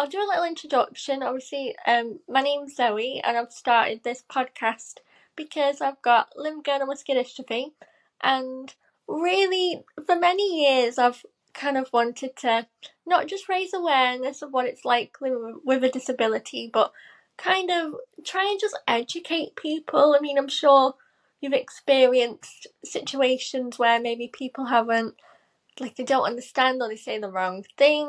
I'll do a little introduction. Obviously, my name's Zoe, and I've started this podcast because I've got limb-girdle muscular dystrophy, and really, for many years, I've kind of wanted to not just raise awareness of what it's like living with a disability, but kind of try and just educate people. I mean, I'm sure you've experienced situations where maybe people haven't, like, they don't understand or they say the wrong thing,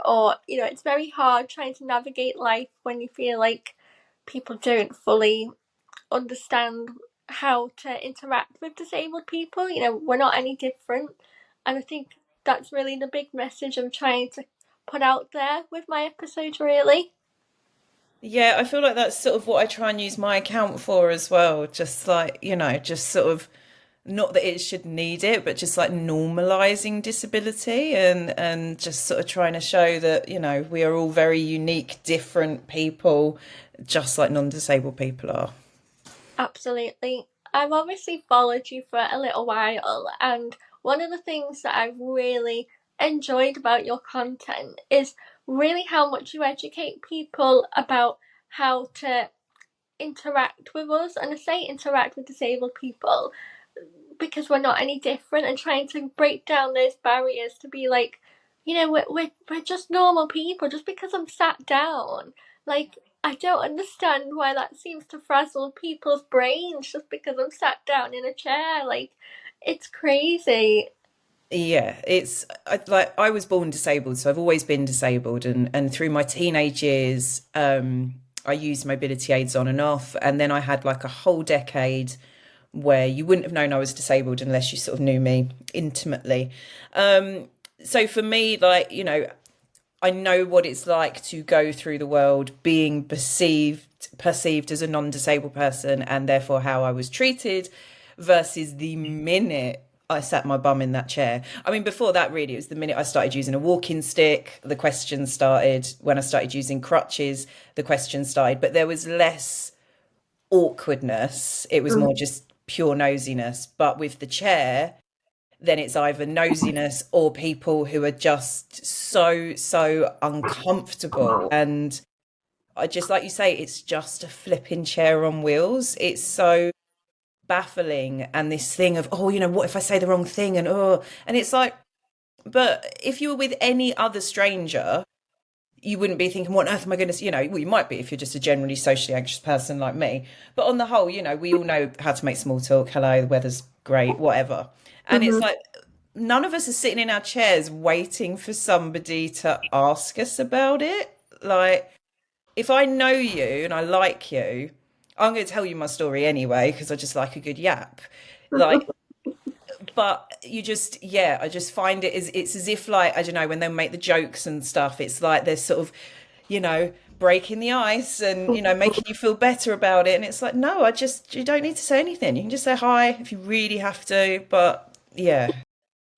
or it's very hard trying to navigate life when you feel like people don't fully understand how to interact with disabled people. We're not any different, and I think that's really the big message I'm trying to put out there with my episodes, really. Yeah, I feel like that's sort of what I try and use my account for as well. Just like, just sort of not that it should need it, but just like normalizing disability and just sort of trying to show that, we are all very unique, different people, just like non-disabled people are. Absolutely. I've obviously followed you for a little while, and one of the things that I've really enjoyed about your content is really how much you educate people about how to interact with us. And I say interact with disabled people because we're not any different, and trying to break down those barriers to be like, we're just normal people. Just because I'm sat down, like, I don't understand why that seems to frazzle people's brains just because I'm sat down in a chair. Like, it's crazy. Yeah, I was born disabled, so I've always been disabled, and through my teenage years, I used mobility aids on and off, and then I had like a whole decade where you wouldn't have known I was disabled unless you sort of knew me intimately. So for me, like, I know what it's like to go through the world being perceived as a non-disabled person, and therefore how I was treated versus the minute I sat my bum in that chair. I mean, before that, really, it was the minute I started using a walking stick, the questions started. When I started using crutches, the questions started. But there was less awkwardness. It was more just pure nosiness. But with the chair, then it's either nosiness or people who are just so uncomfortable. And I just, like you say, it's just a flipping chair on wheels. It's so baffling. And this thing of, oh, what if I say the wrong thing? And it's like, but if you were with any other stranger, you wouldn't be thinking, what on earth am I going to, well, you might be if you're just a generally socially anxious person like me. But on the whole, we all know how to make small talk. Hello, the weather's great, whatever. And it's like, none of us are sitting in our chairs waiting for somebody to ask us about it. Like, if I know you and I like you, I'm going to tell you my story anyway, because I just like a good yap. Like, but you just, yeah, I just find it's as if, like, I don't know, when they make the jokes and stuff, it's like they're sort of, breaking the ice and, making you feel better about it. And it's like, no, you don't need to say anything. You can just say hi if you really have to. But yeah,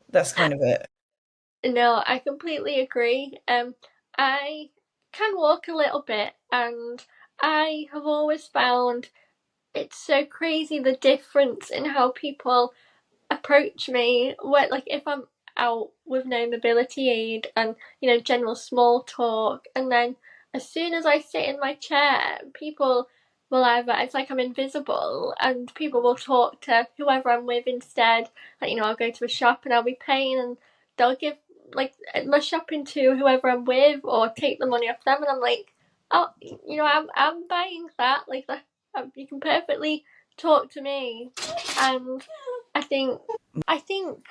that's kind of it. No, I completely agree. I can walk a little bit, and I have always found it's so crazy the difference in how people approach me. Where, like, if I'm out with no mobility aid and general small talk, and then as soon as I sit in my chair, people will either, it's like I'm invisible, and people will talk to whoever I'm with instead. Like, I'll go to a shop and I'll be paying, and they'll give, like, my shopping to whoever I'm with, or take the money off them, and I'm like, oh, I'm buying that. Like, that, you can perfectly talk to me. And I think I think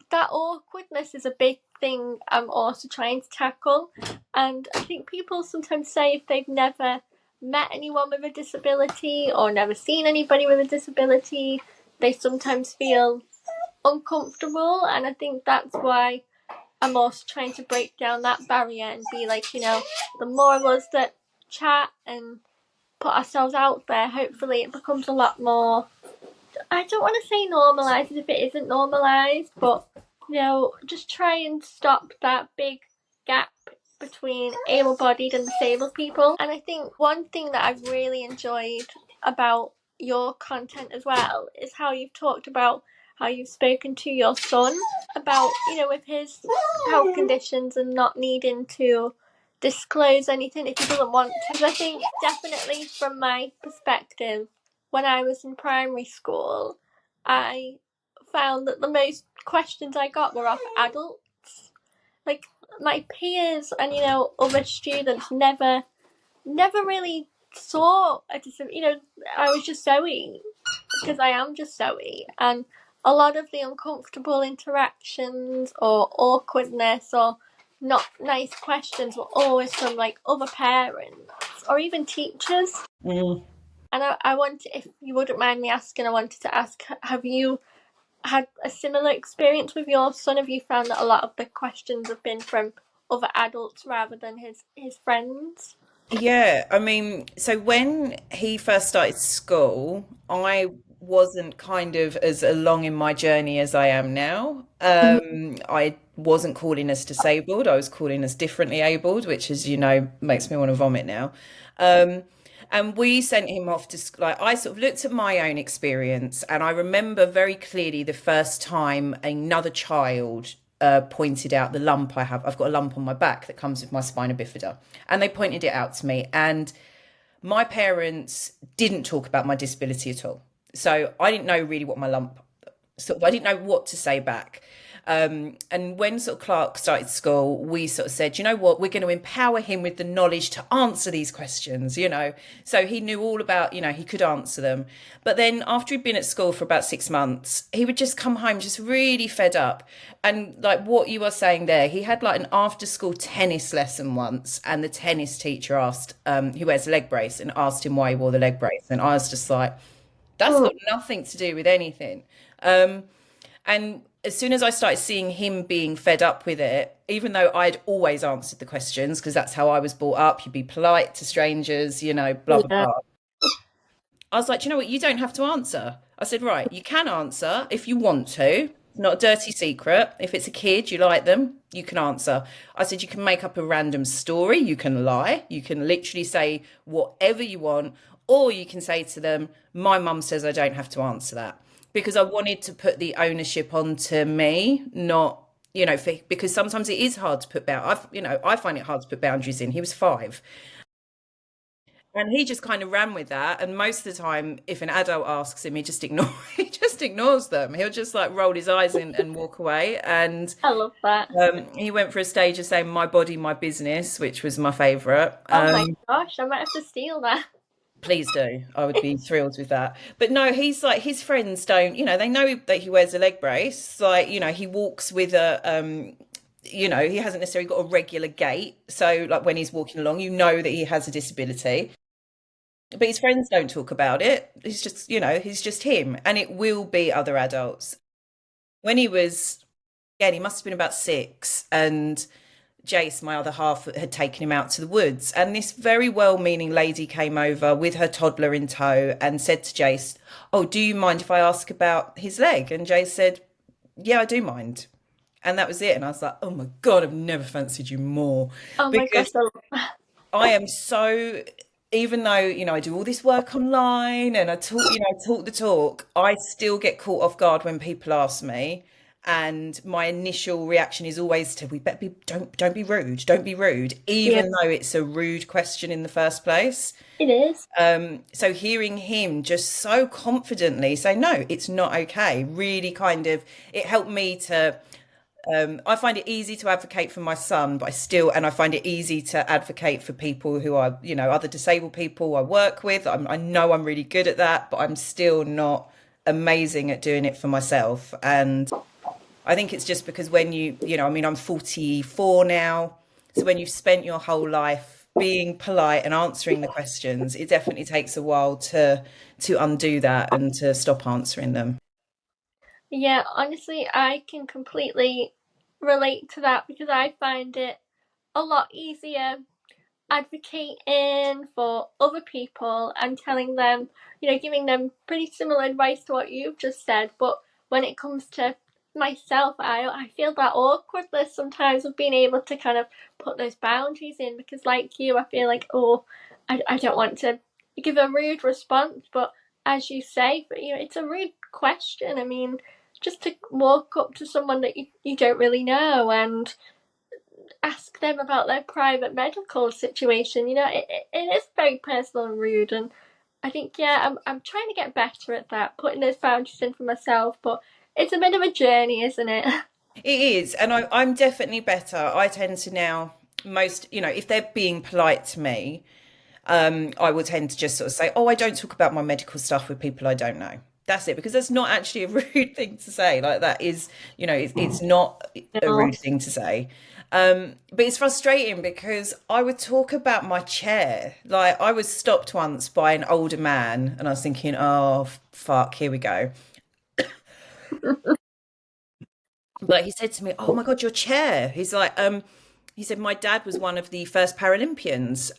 that awkwardness is a big thing I'm also trying to tackle. And I think people sometimes say if they've never met anyone with a disability or never seen anybody with a disability, they sometimes feel uncomfortable. And I think that's why I'm also trying to break down that barrier and be like, the more of us that chat and put ourselves out there, hopefully it becomes a lot more, I don't want to say normalised if it isn't normalised, but just try and stop that big gap between able-bodied and disabled people. And I think one thing that I've really enjoyed about your content as well is how you've talked about how you've spoken to your son about, with his health conditions and not needing to disclose anything if he doesn't want to. Because I think definitely from my perspective, when I was in primary school, I found that the most questions I got were off adults. Like my peers and other students never really saw a disability. I was just Zoe because I am just Zoe, and a lot of the uncomfortable interactions or awkwardness or not nice questions were always from like other parents or even teachers. Mm. And I want, if you wouldn't mind me asking, I wanted to ask: have you had a similar experience with your son? Have you found that a lot of the questions have been from other adults rather than his friends? Yeah, I mean, so when he first started school, I wasn't kind of as along in my journey as I am now. I wasn't calling us disabled, I was calling us differently abled, which, as you know, makes me want to vomit now. Um, and we sent him off to like I sort of looked at my own experience, and I remember very clearly the first time another child pointed out the lump I have. I've got a lump on my back that comes with my spina bifida, and they pointed it out to me. And my parents didn't talk about my disability at all, so I didn't know really what my lump. So I didn't know what to say back. And when sort of Clark started school, we sort of said, you know what, we're going to empower him with the knowledge to answer these questions. So he knew all about, he could answer them. But then after he'd been at school for about 6 months, he would just come home just really fed up. And like what you were saying there, he had like an after school tennis lesson once, and the tennis teacher asked, he wears a leg brace, and asked him why he wore the leg brace. And I was just like, that's Oh, got nothing to do with anything. Um, and as soon as I started seeing him being fed up with it, even though I'd always answered the questions, because that's how I was brought up, you'd be polite to strangers, blah, blah, yeah. blah. I was like, you know what? You don't have to answer. I said, right, you can answer if you want to. It's not a dirty secret. If it's a kid, you like them, you can answer. I said, you can make up a random story. You can lie. You can literally say whatever you want. Or you can say to them, my mum says I don't have to answer that. Because I wanted to put the ownership onto me, not, because sometimes it is hard to put I find it hard to put boundaries in. He was 5. And he just kind of ran with that. And most of the time, if an adult asks him, he just ignores them. He'll just like roll his eyes in and walk away. And I love that. he went for a stage of saying "my body, my business," which was my favourite. Oh my gosh, I might have to steal that. Please do. I would be thrilled with that. But no, he's like his friends don't. They know that he wears a leg brace. Like he walks with a. He hasn't necessarily got a regular gait. So like when he's walking along, that he has a disability. But his friends don't talk about it. He's just him, and it will be other adults. When he was, again, he must have been about 6, and Jace, my other half, had taken him out to the woods, and this very well-meaning lady came over with her toddler in tow and said to Jace, "Oh, do you mind if I ask about his leg?" And Jace said, "Yeah, I do mind." And that was it. And I was like, "Oh my God, I've never fancied you more," Oh my gosh, because I am so, even though, I do all this work online and I talk the talk, I still get caught off guard when people ask me. And my initial reaction is always to, we better be, don't be rude, don't be rude, yeah, even though it's a rude question in the first place. it is. So hearing him just so confidently say, no, it's not okay, really kind of, it helped me to, I find it easy to advocate for my son, but I find it easy to advocate for people who are, other disabled people I work with. I know I'm really good at that, but I'm still not amazing at doing it for myself. And I think it's just because when I'm 44 now. So when you've spent your whole life being polite and answering the questions, it definitely takes a while to undo that and to stop answering them. Yeah, honestly, I can completely relate to that because I find it a lot easier advocating for other people and telling them, giving them pretty similar advice to what you've just said. But when it comes to myself, I feel that awkwardness sometimes of being able to kind of put those boundaries in because, like you, I feel like, oh, I don't want to give a rude response. But as you say, it's a rude question. I mean, just to walk up to someone that you don't really know and ask them about their private medical situation. It is very personal and rude, and I think, yeah, I'm trying to get better at that, putting those boundaries in for myself, but it's a bit of a journey, isn't it? It is, and I'm definitely better. I tend to now if they're being polite to me, I will tend to just sort of say, "Oh, I don't talk about my medical stuff with people I don't know." That's it, because that's not actually a rude thing to say. Like that is, it's not a No. rude thing to say. But it's frustrating because I would talk about my chair. Like I was stopped once by an older man, and I was thinking, "Oh, fuck, here we go." But he said to me, "Oh my God, your chair." He's like, he said, "My dad was one of the first Paralympians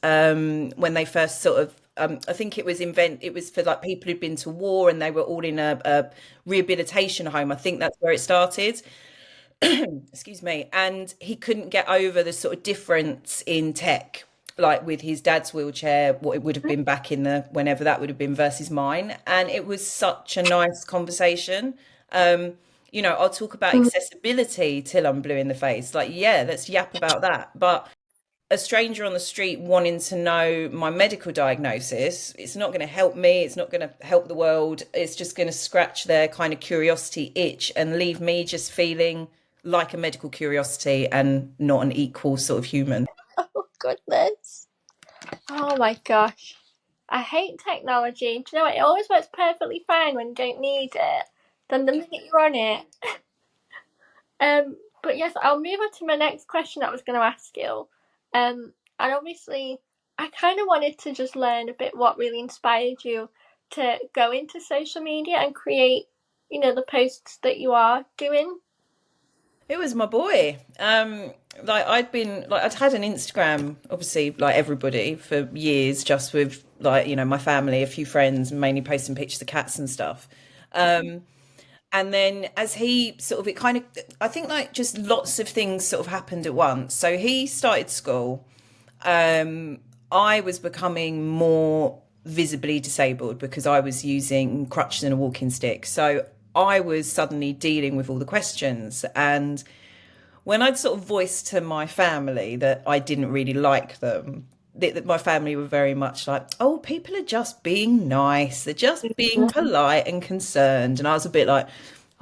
when they first sort of, I think it was for like people who'd been to war and they were all in a rehabilitation home. I think that's where it started." Excuse me. And he couldn't get over the sort of difference in tech, like with his dad's wheelchair, what it would have been back in the whenever that would have been versus mine. And it was such a nice conversation. Um, I'll talk about accessibility till I'm blue in the face. Like, yeah, let's yap about that. But a stranger on the street wanting to know my medical diagnosis, it's not going to help me. It's not going to help the world. It's just going to scratch their kind of curiosity itch and leave me just feeling like a medical curiosity and not an equal sort of human. Oh, goodness. Oh my gosh. I hate technology. Do you know what? It always works perfectly fine when you don't need it. Then the minute you're on it. But yes, I'll move on to my next question I was going to ask you. And obviously, I kind of wanted to just learn a bit what really inspired you to go into social media and create, the posts that you are doing. It was my boy. Like I'd had an Instagram, obviously, like everybody for years, just with like, my family, a few friends, mainly posting pictures of cats and stuff. And then as he sort of, it kind of, I think like just lots of things sort of happened at once. So he started school. I was becoming more visibly disabled because I was using crutches and a walking stick. So I was suddenly dealing with all the questions. And when I'd sort of voiced to my family that I didn't really like them, that my family were very much like, "Oh, people are just being nice. They're just being polite and concerned." And I was a bit like,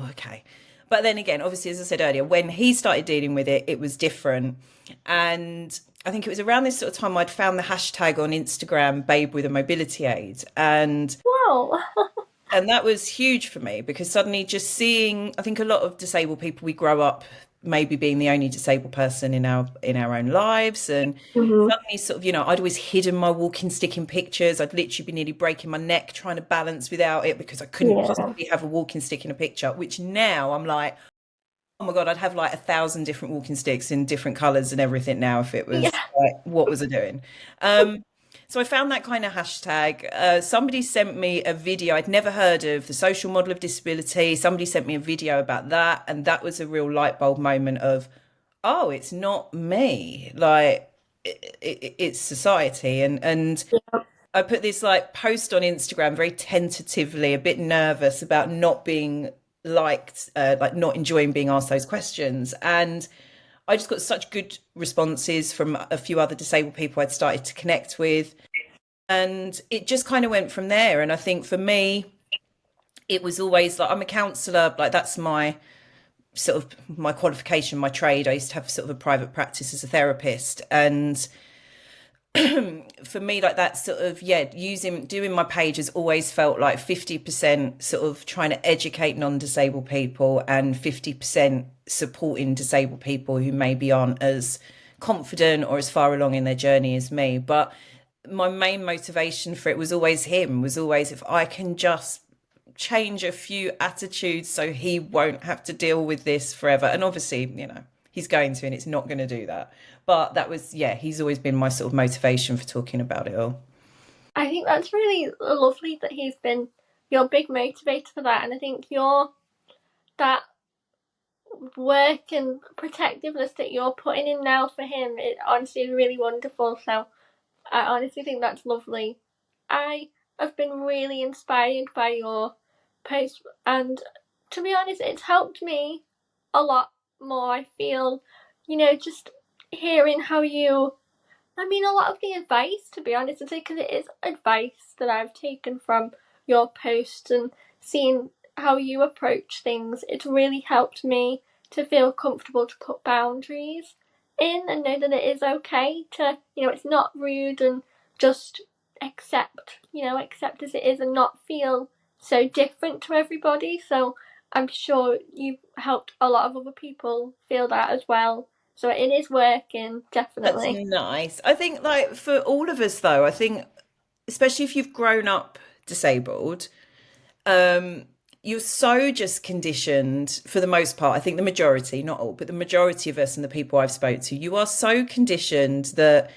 "Oh, okay." But then again, obviously, as I said earlier, when he started dealing with it, it was different. And I think it was around this sort of time I'd found the hashtag on Instagram, babe with a mobility aid. Wow. And that was huge for me because suddenly just seeing, I think a lot of disabled people, we grow up maybe being the only disabled person in our own lives. And Hmm. suddenly sort of, I'd always hidden my walking stick in pictures. I'd literally be nearly breaking my neck trying to balance without it because I couldn't Yeah. possibly have a walking stick in a picture, which now I'm like, oh my God, I'd have like 1,000 different walking sticks in different colors and everything now if it Yeah. was like, what was I doing? So I found that kind of hashtag. Somebody sent me a video. I'd never heard of the social model of disability. Somebody sent me a video about that. And that was a real light bulb moment of, oh, it's not me. Like, it's society. And I put this like post on Instagram very tentatively, a bit nervous about not being liked, like not enjoying being asked those questions. And I just got such good responses from a few other disabled people I'd started to connect with. And it just kind of went from there. And I think for me, it was always like I'm a counsellor, like that's my sort of my qualification, my trade. I used to have sort of a private practice as a therapist. And for me, like that sort of, yeah, doing my page has always felt like 50% sort of trying to educate non-disabled people and 50% supporting disabled people who maybe aren't as confident or as far along in their journey as me. But my main motivation for it was always him, was always if I can just change a few attitudes so he won't have to deal with this forever. And obviously, he's going to, and it's not going to do that. But that was, yeah, he's always been my sort of motivation for talking about it all. I think that's really lovely that he's been your big motivator for that. And I think that work and protectiveness that you're putting in now for him, it honestly is really wonderful. So I honestly think that's lovely. I have been really inspired by your post, and to be honest, it's helped me a lot more. I feel, just hearing how you, I mean, a lot of the advice, to be honest, because it is advice that I've taken from your posts and seeing how you approach things, it's really helped me to feel comfortable to put boundaries in and know that it is okay to, it's not rude, and just accept, accept as it is and not feel so different to everybody. So I'm sure you've helped a lot of other people feel that as well. So it is working, That's definitely. nice. I think, like, for all of us, though, I think, especially if you've grown up disabled, um, you're so just conditioned for the most part. I think the majority, not all, but the majority of us and the people I've spoke to, you are so conditioned that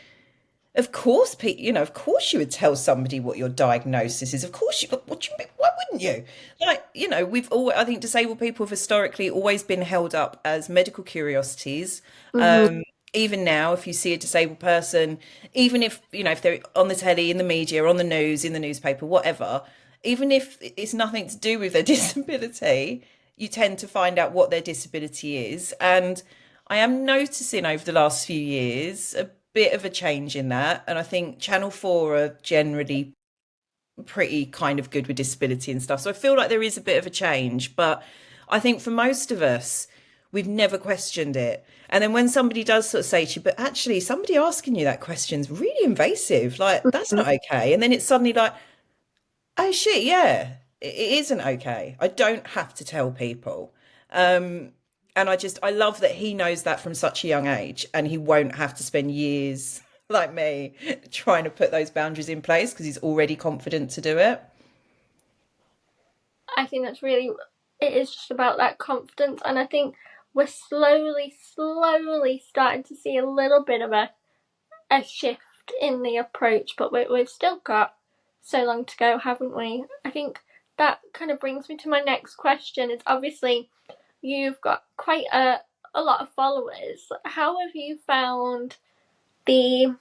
of course, of course you would tell somebody what your diagnosis is. Of course you, what do you mean? Why wouldn't you? Like, we've all, I think disabled people have historically always been held up as medical curiosities. Mm-hmm. Um, Even now, if you see a disabled person, even if, if they're on the telly, in the media, on the news, in the newspaper, whatever, even if it's nothing to do with their disability, you tend to find out what their disability is. And I am noticing over the last few years a bit of a change in that. And I think Channel 4 are generally pretty kind of good with disability and stuff. So I feel like there is a bit of a change. But I think for most of us, we've never questioned it. And then when somebody does sort of say to you, but actually, somebody asking you that question's really invasive, like, that's not okay. And then it's suddenly like, oh shit, yeah, it isn't okay. I don't have to tell people. And I love that he knows that from such a young age, and he won't have to spend years like me trying to put those boundaries in place because he's already confident to do it. I think that's really, it is just about that confidence. And I think we're slowly, slowly starting to see a little bit of a shift in the approach, but we've still got so long to go, haven't we? I think that kind of brings me to my next question. Is obviously you've got quite a lot of followers. How have you found the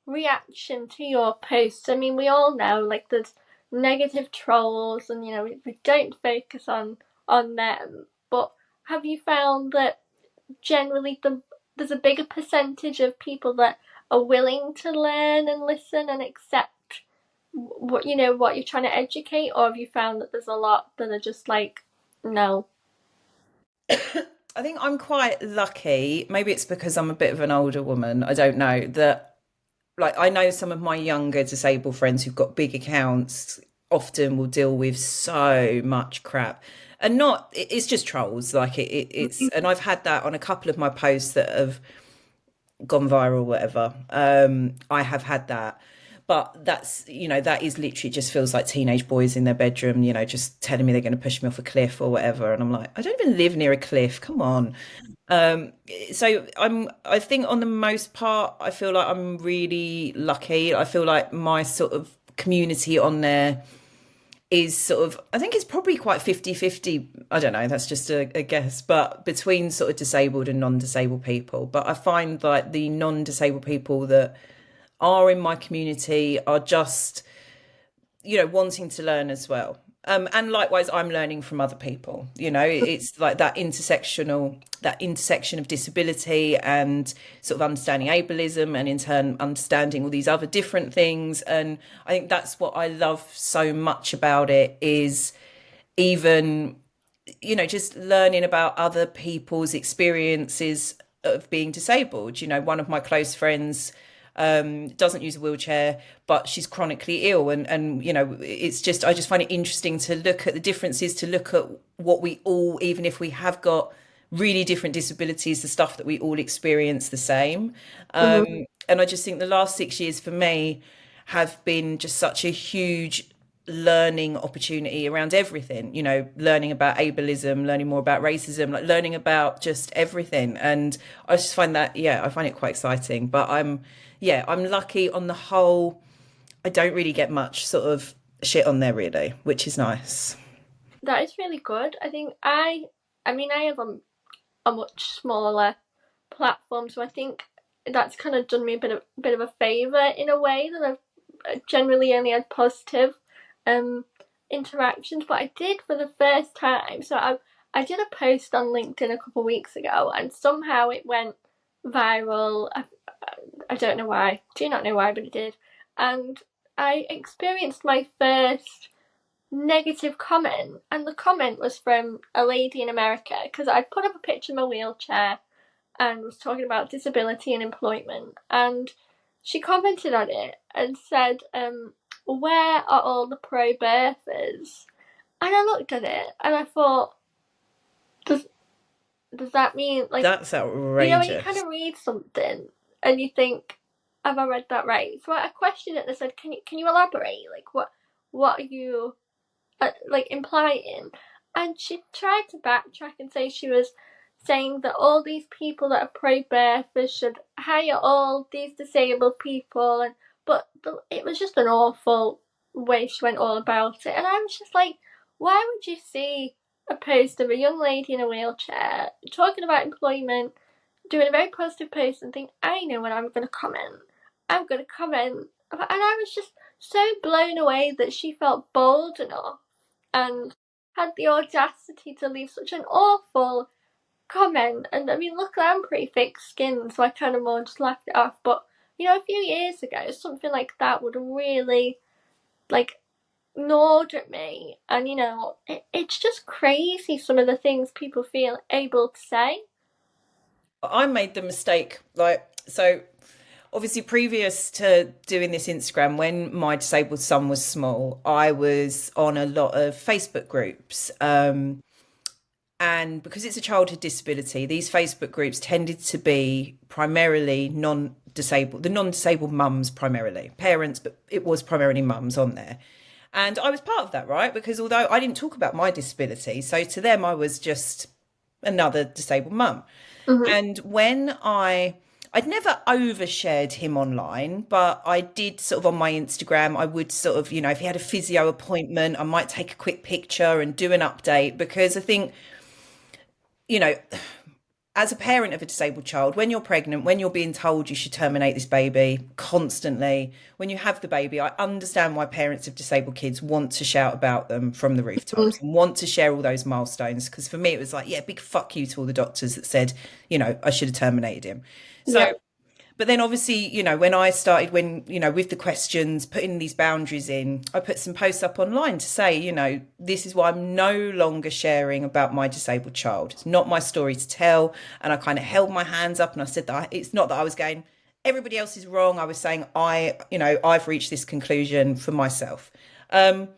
reaction to your posts? I mean, we all know, like, there's negative trolls, and we don't focus on them. But have you found that generally there's a bigger percentage of people that are willing to learn and listen and accept what you're trying to educate, or have you found that there's a lot that are just like, no? I think I'm quite lucky. Maybe it's because I'm a bit of an older woman. I don't know that. Like, I know some of my younger disabled friends who've got big accounts often will deal with so much crap, and not it's just trolls. Like it's, and I've had that on a couple of my posts that have gone viral, whatever. I have had that, but that's, that is literally just feels like teenage boys in their bedroom, just telling me they're going to push me off a cliff or whatever, and I'm like, I don't even live near a cliff, come on. um so I think on the most part I feel like I'm really lucky. I feel like my sort of community on there is sort of, I think it's probably quite 50-50. I don't know, that's just a guess, but between sort of disabled and non-disabled people. But I find like the non-disabled people that are in my community are just, wanting to learn as well. And likewise, I'm learning from other people. It's like that intersection of disability and sort of understanding ableism, and in turn understanding all these other different things. And I think that's what I love so much about it, is even, just learning about other people's experiences of being disabled. One of my close friends doesn't use a wheelchair, but she's chronically ill, and it's just, I just find it interesting to look at the differences, to look at what we all, even if we have got really different disabilities, the stuff that we all experience the same. Mm-hmm. And I just think the last 6 years for me have been just such a huge learning opportunity around everything, learning about ableism, learning more about racism, like learning about just everything. And I just find that, yeah, I find it quite exciting. But I'm lucky on the whole. I don't really get much sort of shit on there really, which is nice. That is really good. I think I mean, I have a much smaller platform, so I think that's kind of done me a bit of a favor in a way, that I've generally only had positive um interactions. But I did for the first time. So I did a post on LinkedIn a couple of weeks ago, and somehow it went viral. I don't know why. Do not know why, but it did. And I experienced my first negative comment, and the comment was from a lady in America because I'd put up a picture of my wheelchair and was talking about disability and employment, and she commented on it and said, "Where are all the pro-birthers?" And I looked at it and I thought, does does that mean, like, That's when you kind outrageous. of read something and you think, have I read that right? So I questioned it and I said, can you elaborate? Like, what are you like implying? And she tried to backtrack and say she was saying that all these people that are pro-birthers should hire all these disabled people, and it was just an awful way she went all about it. And I was just like, why would you see a post of a young lady in a wheelchair talking about employment, doing a very positive post, and think, I know what I'm going to comment. I'm going to comment. And I was just so blown away that she felt bold enough and had the audacity to leave such an awful comment. And I mean, look, I'm pretty thick skinned, so I kind of more just laughed it off. But a few years ago, something like that would have really, like, gnawed at me. And it's just crazy some of the things people feel able to say. I made the mistake, like, so obviously previous to doing this Instagram, when my disabled son was small, I was on a lot of Facebook groups. And because it's a childhood disability, these Facebook groups tended to be primarily non-disabled, the non-disabled mums primarily, parents, but it was primarily mums on there. And I was part of that, right? Because although I didn't talk about my disability, so to them I was just another disabled mum. Mm-hmm. And I'd never overshared him online, but I did sort of on my Instagram, I would sort of, if he had a physio appointment, I might take a quick picture and do an update because I think, you know, as a parent of a disabled child, when you're pregnant, when you're being told you should terminate this baby constantly, when you have the baby, I understand why parents of disabled kids want to shout about them from the rooftops and want to share all those milestones. Because for me, it was like, yeah, big fuck you to all the doctors that said, I should have terminated him. So Yep. but then obviously, when I started, with the questions, putting these boundaries in, I put some posts up online to say, this is why I'm no longer sharing about my disabled child. It's not my story to tell. And I kind of held my hands up and I said that it's not that I was going, everybody else is wrong. I was saying, I've reached this conclusion for myself. And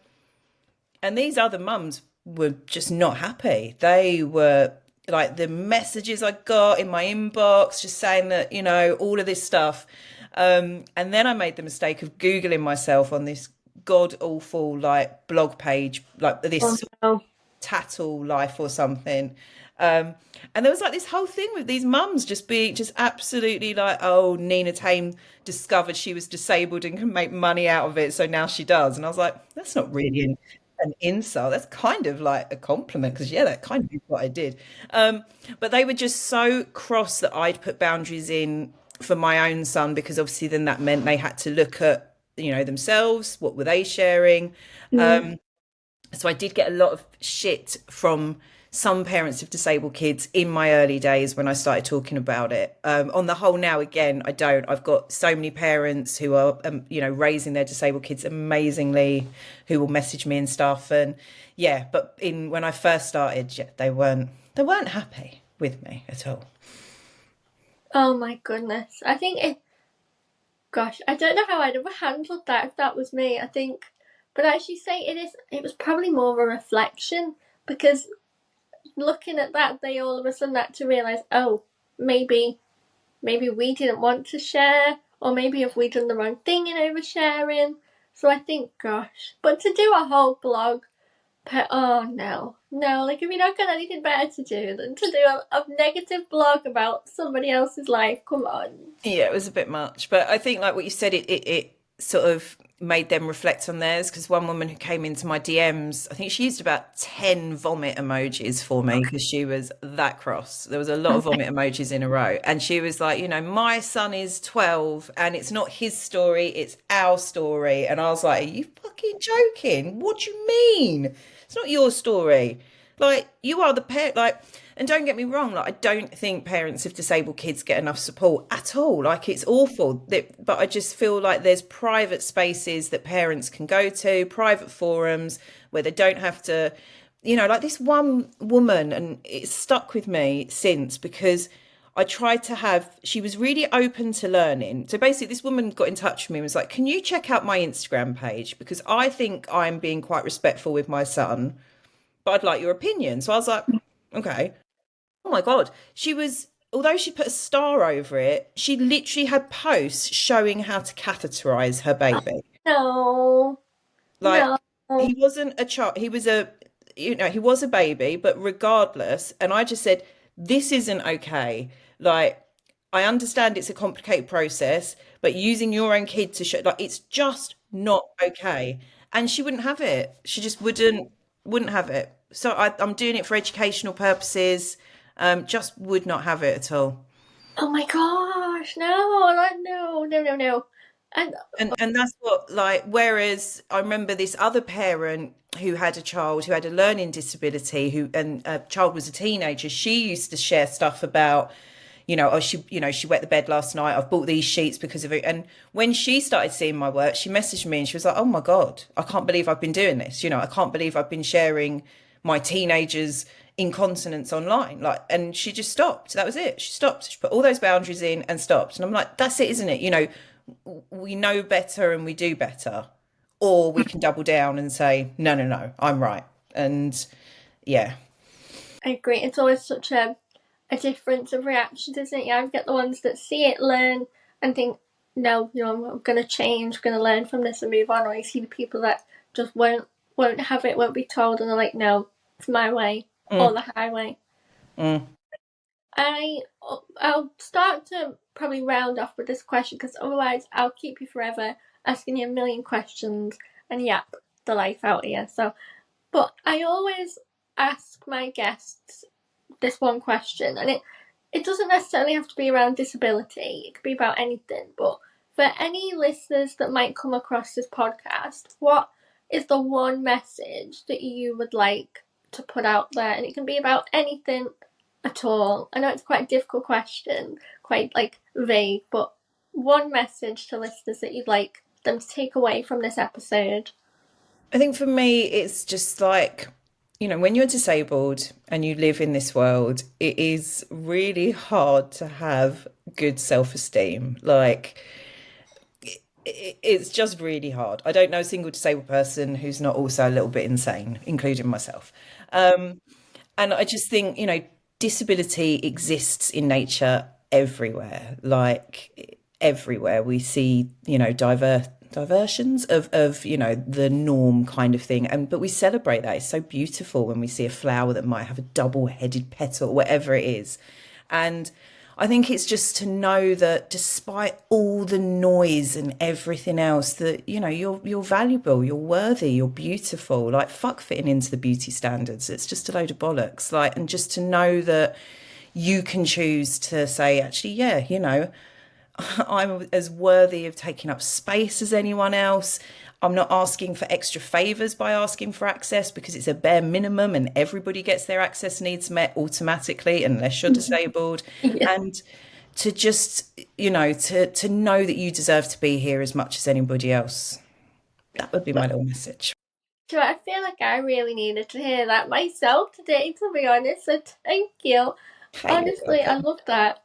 these other mums were just not happy. They were like the messages I got in my inbox just saying that, all of this stuff. And then I made the mistake of Googling myself on this god awful like blog page, like Oh, this no. tattle life or something. And there was like this whole thing with these mums just being just absolutely like, oh, Nina Tame discovered she was disabled and can make money out of it, so now she does. And I was like, that's not really an insult. That's kind of like a compliment because yeah, that kind of is what I did. But they were just so cross that I'd put boundaries in for my own son because obviously then that meant they had to look at themselves. What were they sharing? Mm. So I did get a lot of shit from some parents of disabled kids in my early days when I started talking about it. On the whole, now again, I don't. I've got so many parents who are, raising their disabled kids amazingly, who will message me and stuff. And yeah, but when I first started, yeah, they weren't happy with me at all. Oh my goodness. I think gosh, I don't know how I'd have handled that if that was me. I think, but as you say, it was probably more of a reflection because looking at that, they all of a sudden had to realize, oh, maybe we didn't want to share, or maybe have we done the wrong thing in oversharing. So I think, gosh, but to do a whole blog, oh no, like if you're not got anything better to do than to do a negative blog about somebody else's life, come on. Yeah, it was a bit much, but I think like what you said, it sort of made them reflect on theirs because one woman who came into my DMs, I think she used about 10 vomit emojis for me because she was that cross. There was a lot of vomit emojis in a row, and she was like, my son is 12 and it's not his story, it's our story. And I was like, are you fucking joking? What do you mean? It's not your story. Like you are the parent, like, And don't get me wrong, like I don't think parents of disabled kids get enough support at all. Like it's awful. But I just feel like there's private spaces that parents can go to, private forums where they don't have to, like this one woman, and it's stuck with me since because I tried to have, she was really open to learning. So basically, this woman got in touch with me and was like, can you check out my Instagram page? Because I think I'm being quite respectful with my son, but I'd like your opinion. So I was like, okay. Oh my God. Although she put a star over it, she literally had posts showing how to catheterize her baby. No, Like no. he wasn't a child, he was a baby, but regardless, and I just said, this isn't okay. Like, I understand it's a complicated process, but using your own kid to show, like, it's just not okay. And she wouldn't have it. She just wouldn't have it. So I'm doing it for educational purposes. Just would not have it at all. Oh my gosh, no, no, no, no, no. And And that's what, like, whereas I remember this other parent who had a child who had a learning disability, who and a child was a teenager. She used to share stuff about, oh, she wet the bed last night. I've bought these sheets because of it. And when she started seeing my work, she messaged me and she was like, oh my God, I can't believe I've been doing this. I can't believe I've been sharing my teenagers' incontinence online. Like, and she just stopped. That was it. She stopped. She put all those boundaries in and stopped. And I'm like, that's it, isn't it? We know better and we do better, or we can double down and say, no, no, no, I'm right. And yeah. I agree. It's always such a difference of reactions, isn't it? You get the ones that see it, learn, and think, no, I'm going to change, going to learn from this and move on. Or you see the people that just won't have it, won't be told, and they're like, no, it's my way or Mm, the highway. mm. I'll start to probably round off with this question because otherwise I'll keep you forever asking you a million questions and yap the life out of you. So, but I always ask my guests this one question, and it doesn't necessarily have to be around disability. It could be about anything. But for any listeners that might come across this podcast, what is the one message that you would like to put out there? And it can be about anything at all. I know it's quite a difficult question, quite like vague, but one message to listeners that you'd like them to take away from this episode. I think for me, it's just like, when you're disabled and you live in this world, it is really hard to have good self-esteem. Like, it's just really hard. I don't know a single disabled person who's not also a little bit insane, including myself. Um, and I just think, disability exists in nature everywhere. Like everywhere we see, diversions of the norm kind of thing, and but we celebrate that. It's so beautiful when we see a flower that might have a double-headed petal, whatever it is. And I think it's just to know that despite all the noise and everything else, that you're valuable, you're worthy, you're beautiful. Like, fuck fitting into the beauty standards. It's just a load of bollocks. Like, and just to know that you can choose to say, actually, yeah, I'm as worthy of taking up space as anyone else. I'm not asking for extra favors by asking for access because it's a bare minimum and everybody gets their access needs met automatically unless you're disabled. Yeah. And to just, to know that you deserve to be here as much as anybody else. That would be my little message. So I feel like I really needed to hear that myself today, to be honest. So thank you. Hey, you're Honestly, I welcome. love that.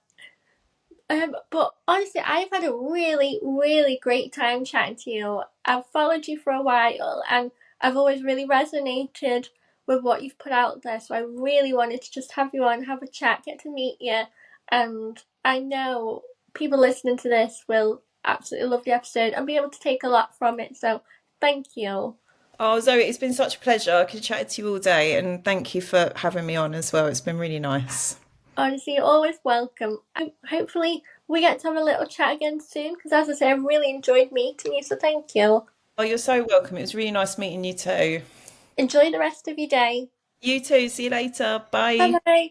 But honestly, I've had a really, really great time chatting to you. I've followed you for a while, and I've always really resonated with what you've put out there. So I really wanted to just have you on, have a chat, get to meet you, and I know people listening to this will absolutely love the episode and be able to take a lot from it. So thank you. Oh, Zoe, it's been such a pleasure. I could chat to you all day, and thank you for having me on as well. It's been really nice. Honestly, you're always welcome. Hopefully, we get to have a little chat again soon because, as I say, I've really enjoyed meeting you. So, thank you. Oh, you're so welcome. It was really nice meeting you too. Enjoy the rest of your day. You too. See you later. Bye Bye. bye.